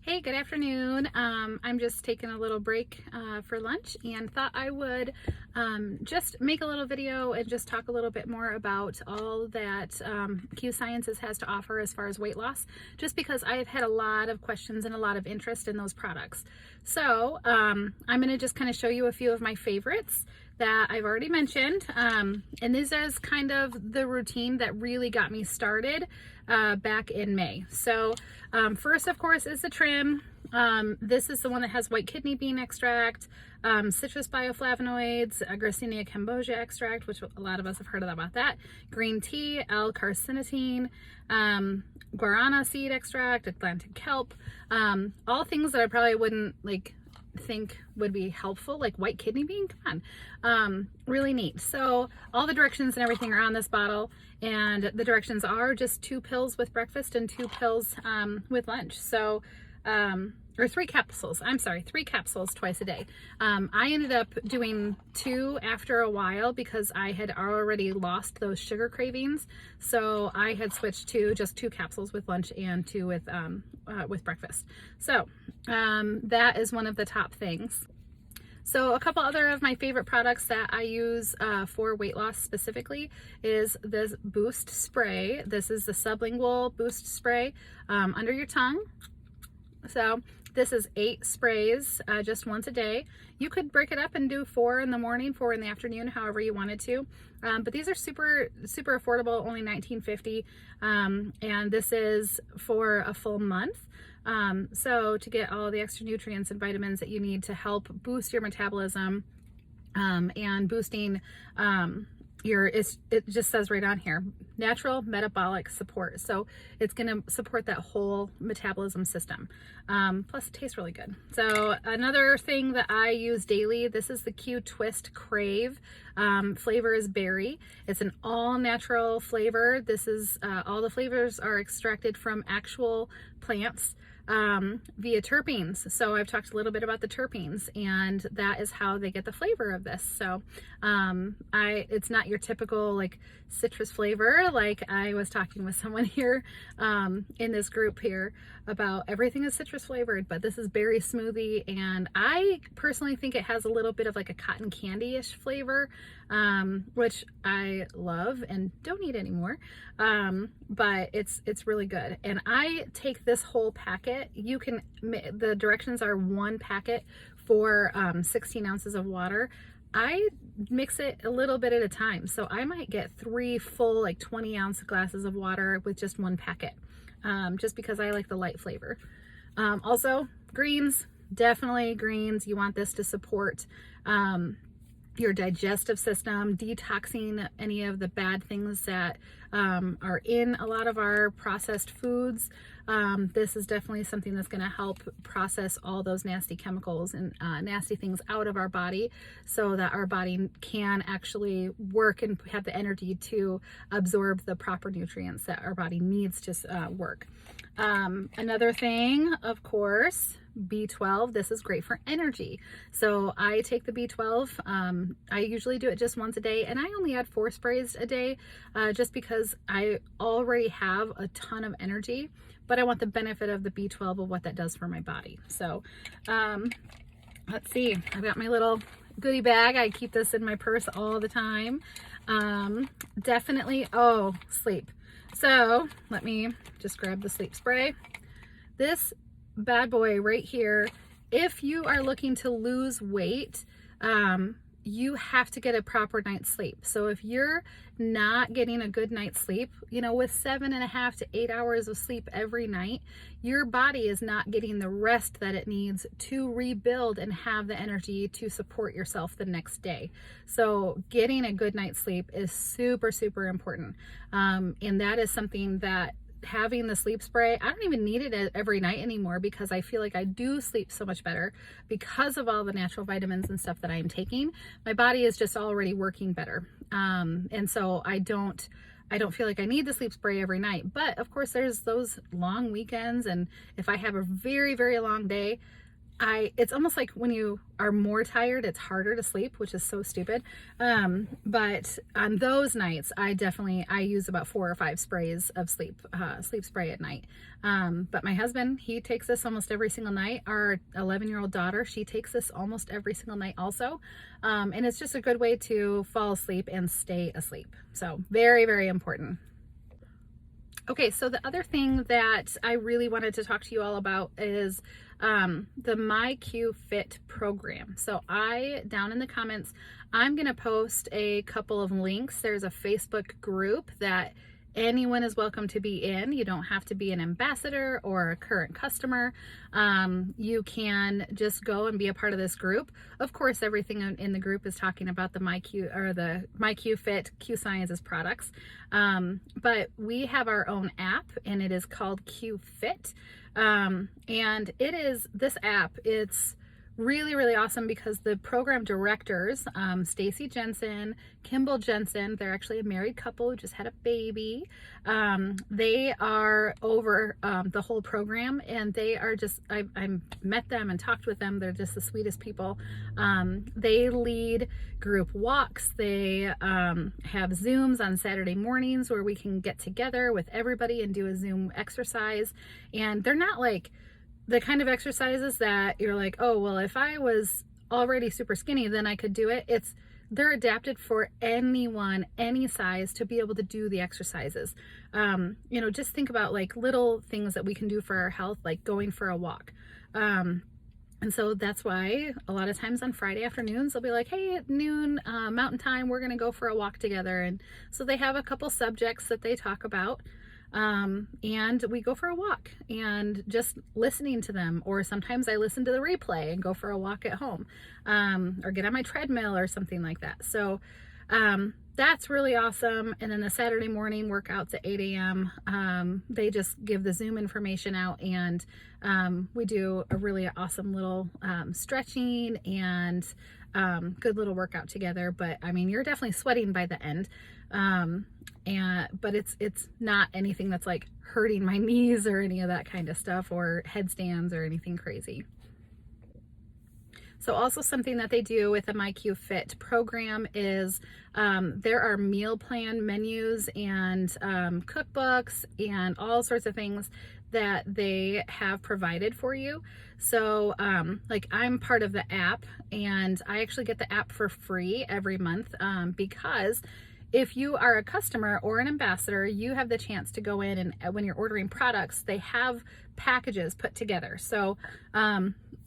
Hey, good afternoon. I'm just taking a little break for lunch and thought I would just make a little video and just talk a little bit more about all that Q Sciences has to offer as far as weight loss, just because I've had a lot of questions and a lot of interest in those products. So I'm going to just kind of show you a few of my favorites that I've already mentioned. And this is kind of the routine that really got me started back in May. So first, of course, is the trim. This is the one that has white kidney bean extract, citrus bioflavonoids, Garcinia cambogia extract, which a lot of us have heard about that, green tea, L-carnitine, guarana seed extract, Atlantic kelp, all things that I probably wouldn't think would be helpful, like white kidney bean. Come on. Really neat. So all the directions and everything are on this bottle, and the directions are just 2 pills with breakfast and 2 pills with lunch. So or 3 capsules, I'm sorry, 3 capsules twice a day. I ended up doing 2 after a while because I had already lost those sugar cravings. So I had switched to just 2 capsules with lunch and 2 with breakfast. So that is one of the top things. So a couple other of my favorite products that I use for weight loss specifically is this Boost Spray. This is the sublingual Boost Spray under your tongue. So this is 8 sprays just once a day. You could break it up and do 4 in the morning, 4 in the afternoon, however you wanted to. But these are super affordable, only $19.50. And this is for a full month. So to get all the extra nutrients and vitamins that you need to help boost your metabolism and boosting it just says right on here, natural metabolic support. So it's going to support that whole metabolism system. Plus it tastes really good. So another thing that I use daily, this is the Q Twist Crave. Flavor is berry. It's an all natural flavor. This is all the flavors are extracted from actual plants via terpenes. So I've talked a little bit about the terpenes, and that is how they get the flavor of this. So it's not your typical like citrus flavor. Like I was talking with someone here in this group here about everything is citrus flavored, but this is berry smoothie, and I personally think it has a little bit of like a cotton candy-ish flavor, which I love and don't eat anymore. But it's really good. And I take this whole packet. The directions are 1 packet for 16 ounces of water. I mix it a little bit at a time. So I might get 3 full, like 20-ounce glasses of water with just 1 packet, just because I like the light flavor. Also, greens, definitely greens. You want this to support your digestive system, detoxing any of the bad things that are in a lot of our processed foods. This is definitely something that's going to help process all those nasty chemicals and nasty things out of our body, so that our body can actually work and have the energy to absorb the proper nutrients that our body needs to work. Another thing, of course, B12. This is great for energy. So I take the B12. I usually do it just once a day, and I only add 4 sprays a day just because I already have a ton of energy, but I want the benefit of the B12 of what that does for my body. So let's see, I've got my little goodie bag. I keep this in my purse all the time. Definitely, sleep. So let me just grab the sleep spray. This bad boy right here, if you are looking to lose weight, you have to get a proper night's sleep. So if you're not getting a good night's sleep, with 7.5 to 8 hours of sleep every night, your body is not getting the rest that it needs to rebuild and have the energy to support yourself the next day. So getting a good night's sleep is super important. And that is something that having the sleep spray, I don't even need it every night anymore, because I feel like I do sleep so much better because of all the natural vitamins and stuff that I am taking. My body is just already working better. And so I don't feel like I need the sleep spray every night. But of course there's those long weekends, and if I have a very long day, it's almost like when you are more tired, it's harder to sleep, which is so stupid. But on those nights, I use about 4 or 5 sprays of sleep spray at night. But my husband, he takes this almost every single night. Our 11-year-old daughter, she takes this almost every single night also. And it's just a good way to fall asleep and stay asleep. So very, very important. Okay, so the other thing that I really wanted to talk to you all about is the MyQFit program. So down in the comments, I'm going to post a couple of links. There's a Facebook group that anyone is welcome to be in. You don't have to be an ambassador or a current customer. You can just go and be a part of this group. Of course, everything in the group is talking about the MyQFit Q Sciences products. But we have our own app, and it is called QFit. And this app, it's really, really awesome because the program directors, Stacy Jensen, Kimball Jensen, they're actually a married couple who just had a baby. They are over the whole program, and they are just, I met them and talked with them. They're just the sweetest people. They lead group walks. They have Zooms on Saturday mornings where we can get together with everybody and do a Zoom exercise. And they're not like the kind of exercises that you're like, oh, well, if I was already super skinny, then I could do it. They're adapted for anyone, any size, to be able to do the exercises. Just think about like little things that we can do for our health, like going for a walk. And so that's why a lot of times on Friday afternoons, they'll be like, hey, at noon Mountain Time, we're going to go for a walk together. And so they have a couple subjects that they talk about. And we go for a walk, and just listening to them, or sometimes I listen to the replay and go for a walk at home, or get on my treadmill or something like that. So, that's really awesome. And then the Saturday morning workouts at 8 a.m. They just give the Zoom information out, and, we do a really awesome little, stretching and, good little workout together. But I mean, you're definitely sweating by the end. But it's not anything that's like hurting my knees or any of that kind of stuff, or headstands or anything crazy. So also something that they do with the MyQFit program is there are meal plan menus and cookbooks and all sorts of things that they have provided for you. So like I'm part of the app, and I actually get the app for free every month because if you are a customer or an ambassador, you have the chance to go in, and when you're ordering products, they have packages put together. So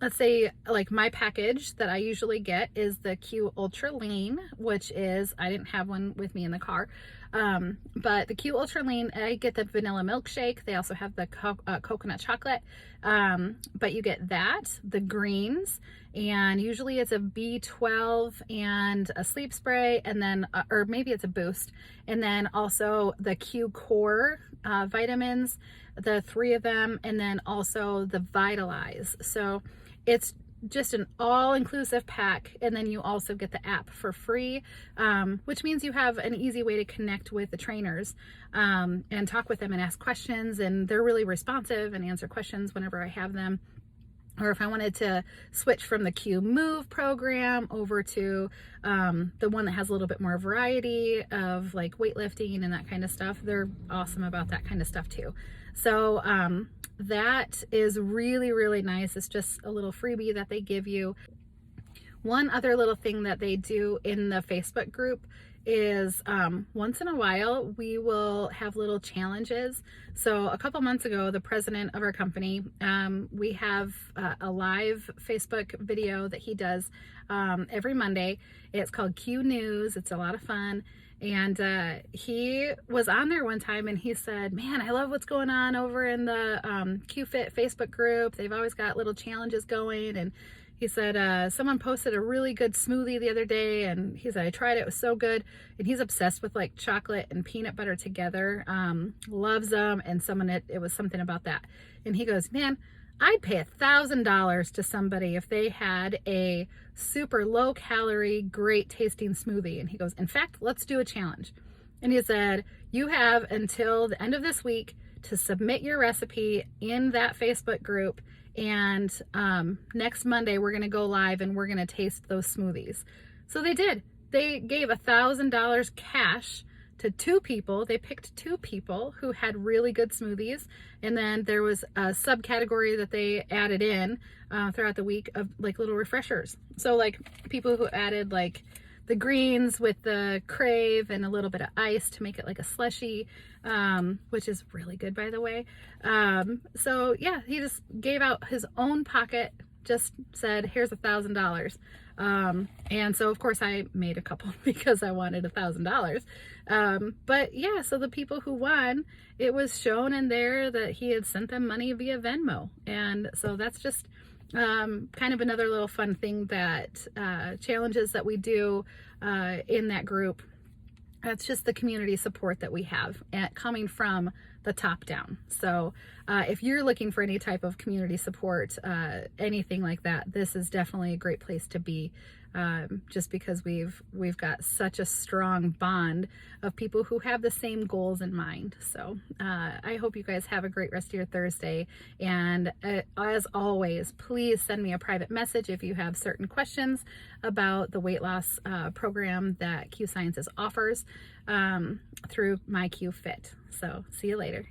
let's say like my package that I usually get is the Q Ultra Lean, which is, I didn't have one with me in the car, but the Q Ultra Lean, I get the vanilla milkshake. They also have the coconut chocolate, but you get that, the greens, and usually it's a B12 and a sleep spray, and then or maybe it's a boost, and then also the Q Core vitamins, the 3 of them, and then also the Vitalize. So it's just an all-inclusive pack, and then you also get the app for free, which means you have an easy way to connect with the trainers and talk with them and ask questions, and they're really responsive and answer questions whenever I have them. Or if I wanted to switch from the Q Move program over to the one that has a little bit more variety of like weightlifting and that kind of stuff, they're awesome about that kind of stuff too. So that is really, really nice. It's just a little freebie that they give you. One other little thing that they do in the Facebook group is once in a while we will have little challenges. So a couple months ago, the president of our company, we have a live Facebook video that he does every Monday. It's called Q News. It's a lot of fun. And he was on there one time, and he said, man, I love what's going on over in the QFit Facebook group. They've always got little challenges going. And he said, someone posted a really good smoothie the other day, and he said, I tried it, it was so good. And he's obsessed with like chocolate and peanut butter together, loves them. And it was something about that. And he goes, man, I'd pay $1,000 to somebody if they had a super low calorie, great tasting smoothie. And he goes, in fact, let's do a challenge. And he said, you have until the end of this week to submit your recipe in that Facebook group. And next Monday, we're going to go live and we're going to taste those smoothies. So they did. They gave $1,000 cash to 2 people. They picked 2 people who had really good smoothies. And then there was a subcategory that they added in throughout the week of like little refreshers. So like people who added like the greens with the Crave and a little bit of ice to make it like a slushy, which is really good, by the way. So yeah, he just gave out his own pocket, just said, here's $1,000. And so of course I made a couple because I wanted $1,000. But yeah, so the people who won, it was shown in there that he had sent them money via Venmo. And so that's just kind of another little fun thing that challenges that we do in that group. That's just the community support that we have coming from the top down. So if you're looking for any type of community support, anything like that, this is definitely a great place to be. Just because we've got such a strong bond of people who have the same goals in mind. So I hope you guys have a great rest of your Thursday. And as always, please send me a private message if you have certain questions about the weight loss program that Q Sciences offers through my Q Fit. So see you later.